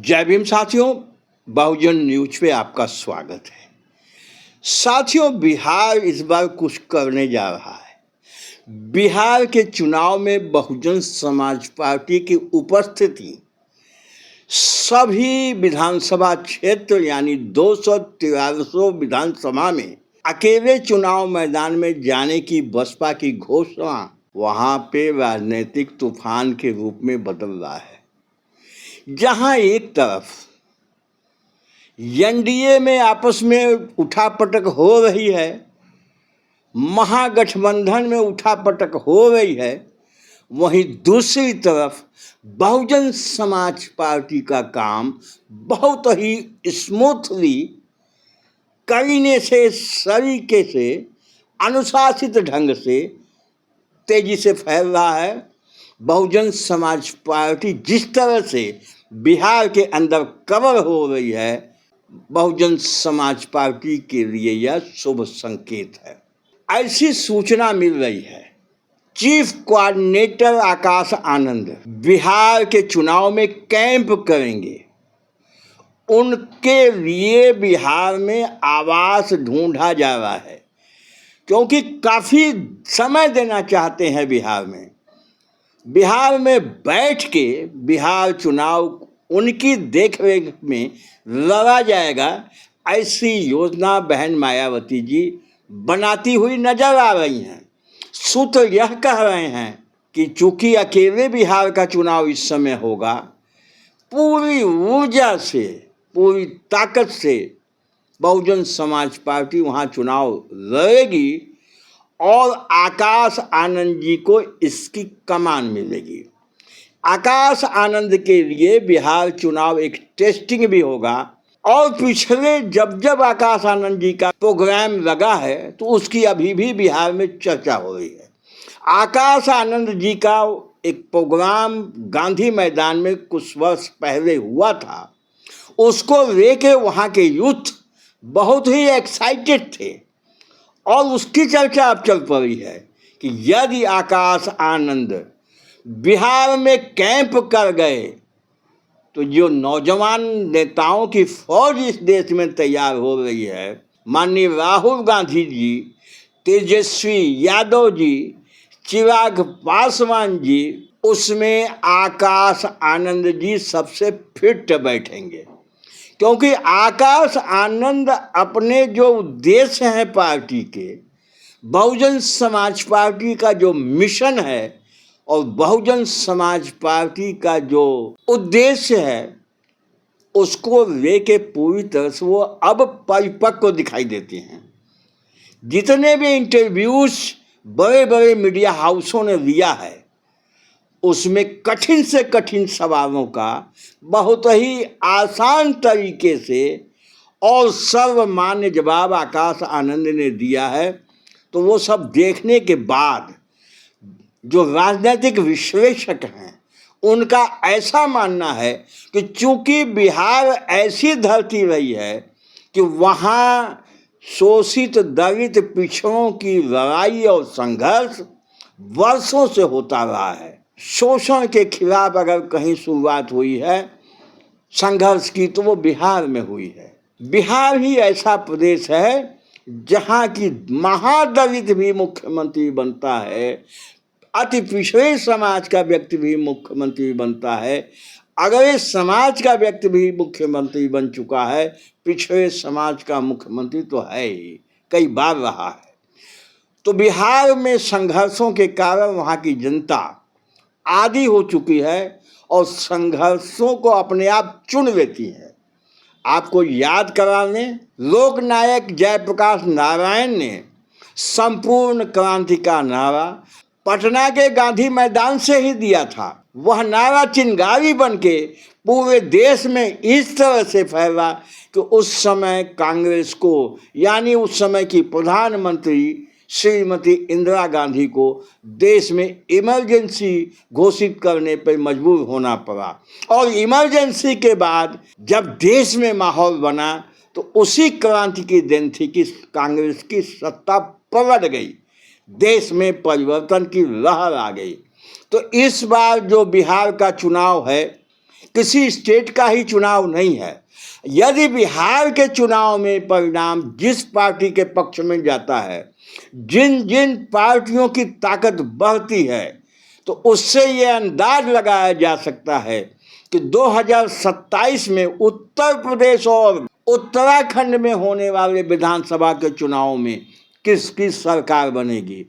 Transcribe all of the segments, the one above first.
जय भीम साथियों, बहुजन न्यूज पे आपका स्वागत है। साथियों, बिहार इस बार कुछ करने जा रहा है। बिहार के चुनाव में बहुजन समाज पार्टी की उपस्थिति सभी विधानसभा क्षेत्र यानी 213 विधानसभा में अकेले चुनाव मैदान में जाने की बसपा की घोषणा वहां पे राजनीतिक तूफान के रूप में बदल रहा है। जहां एक तरफ एनडीए में आपस में उठापटक हो रही है, महागठबंधन में उठापटक हो रही है, वहीं दूसरी तरफ बहुजन समाज पार्टी का काम बहुत ही स्मूथली, करीने से, सलीके से, अनुशासित ढंग से तेजी से फैल रहा है। बहुजन समाज पार्टी जिस तरह से बिहार के अंदर कवर हो रही है, बहुजन समाज पार्टी के लिए यह शुभ संकेत है। ऐसी सूचना मिल रही है, चीफ कोऑर्डिनेटर आकाश आनंद बिहार के चुनाव में कैंप करेंगे। उनके लिए बिहार में आवास ढूंढा जा रहा है, क्योंकि काफ़ी समय देना चाहते हैं बिहार में बैठ के बिहार चुनाव उनकी देखरेख में लड़ा जाएगा। ऐसी योजना बहन मायावती जी बनाती हुई नजर आ रही हैं। सूत्र यह कह रहे हैं कि चूंकि अकेले बिहार का चुनाव इस समय होगा, पूरी ऊर्जा से, पूरी ताकत से बहुजन समाज पार्टी वहाँ चुनाव लड़ेगी और आकाश आनंद जी को इसकी कमान मिलेगी। आकाश आनंद के लिए बिहार चुनाव एक टेस्टिंग भी होगा, और पिछले जब आकाश आनंद जी का प्रोग्राम लगा है तो उसकी अभी भी बिहार में चर्चा हो रही है। आकाश आनंद जी का एक प्रोग्राम गांधी मैदान में कुछ वर्ष पहले हुआ था, उसको लेके वहाँ के यूथ बहुत ही एक्साइटेड थे, और उसकी चर्चा अब चल पड़ी है कि यदि आकाश आनंद बिहार में कैंप कर गए तो जो नौजवान नेताओं की फौज इस देश में तैयार हो रही है, माननीय राहुल गांधी जी, तेजस्वी यादव जी, चिराग पासवान जी, उसमें आकाश आनंद जी सबसे फिट बैठेंगे। क्योंकि आकाश आनंद अपने जो उद्देश्य हैं पार्टी के, बहुजन समाज पार्टी का जो मिशन है और बहुजन समाज पार्टी का जो उद्देश्य है, उसको लेके पूरी तरह से वो अब परिपक्व दिखाई देते हैं। जितने भी इंटरव्यूज बड़े बड़े मीडिया हाउसों ने लिया है, उसमें कठिन से कठिन सवालों का बहुत ही आसान तरीके से और सर्वमान्य जवाब आकाश आनंद ने दिया है। तो वो सब देखने के बाद जो राजनीतिक विश्लेषक हैं, उनका ऐसा मानना है कि चूंकि बिहार ऐसी धरती रही है कि वहाँ शोषित दलित पिछड़ों की लड़ाई और संघर्ष वर्षों से होता रहा है। शोषण के खिलाफ अगर कहीं शुरुआत हुई है संघर्ष की, तो वो बिहार में हुई है। बिहार ही ऐसा प्रदेश है जहाँ की महादलित भी मुख्यमंत्री बनता है, अति पिछड़े समाज का व्यक्ति भी मुख्यमंत्री बनता है, अगले समाज का व्यक्ति भी मुख्यमंत्री बन चुका है, पिछड़े समाज का मुख्यमंत्री तो है ही, कई बार रहा है। तो बिहार में संघर्षों के कारण वहाँ की जनता आदी हो चुकी है और संघर्षों को अपने आप चुन लेती है। आपको याद कराने, लोकनायक जयप्रकाश नारायण ने संपूर्ण क्रांति का नारा पटना के गांधी मैदान से ही दिया था। वह नारा चिंगारी बन के पूरे देश में इस तरह से फैला कि उस समय कांग्रेस को, यानी उस समय की प्रधानमंत्री श्रीमती इंदिरा गांधी को देश में इमरजेंसी घोषित करने पर मजबूर होना पड़ा। और इमरजेंसी के बाद जब देश में माहौल बना तो उसी क्रांति की देन थी कि कांग्रेस की सत्ता पलट गई, देश में परिवर्तन की लहर आ गई। तो इस बार जो बिहार का चुनाव है, किसी स्टेट का ही चुनाव नहीं है। यदि बिहार के चुनाव में परिणाम जिस पार्टी के पक्ष में जाता है, जिन जिन पार्टियों की ताकत बढ़ती है, तो उससे ये अंदाज लगाया जा सकता है कि 2027 में उत्तर प्रदेश और उत्तराखंड में होने वाले विधानसभा के चुनाव में किसकी सरकार बनेगी।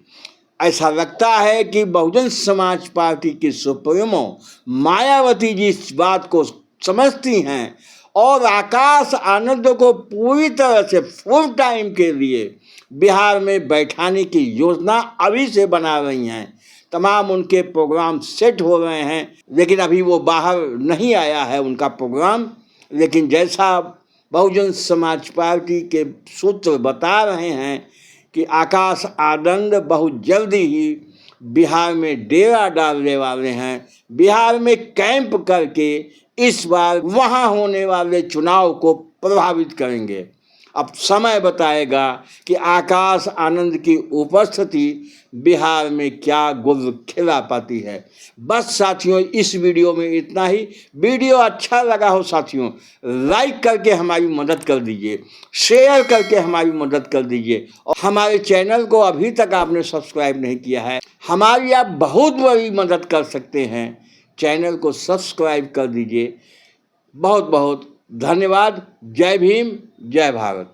ऐसा लगता है कि बहुजन समाज पार्टी की सुप्रीमो मायावती जी इस बात को समझती हैं और आकाश आनंद को पूरी तरह से फुल टाइम के लिए बिहार में बैठाने की योजना अभी से बना रही हैं। तमाम उनके प्रोग्राम सेट हो रहे हैं, लेकिन अभी वो बाहर नहीं आया है उनका प्रोग्राम। लेकिन जैसा बहुजन समाज पार्टी के सूत्र बता रहे हैं कि आकाश आनंद बहुत जल्दी ही बिहार में डेरा डालने वाले हैं, बिहार में कैंप करके इस बार वहाँ होने वाले चुनाव को प्रभावित करेंगे। अब समय बताएगा कि आकाश आनंद की उपस्थिति बिहार में क्या गुल खिला पाती है। बस साथियों, इस वीडियो में इतना ही। वीडियो अच्छा लगा हो साथियों, लाइक करके हमारी मदद कर दीजिए, शेयर करके हमारी मदद कर दीजिए, और हमारे चैनल को अभी तक आपने सब्सक्राइब नहीं किया है, हमारी आप बहुत बड़ी मदद कर सकते हैं। चैनल को सब्सक्राइब कर दीजिए। बहुत बहुत धन्यवाद। जय भीम, जय भारत।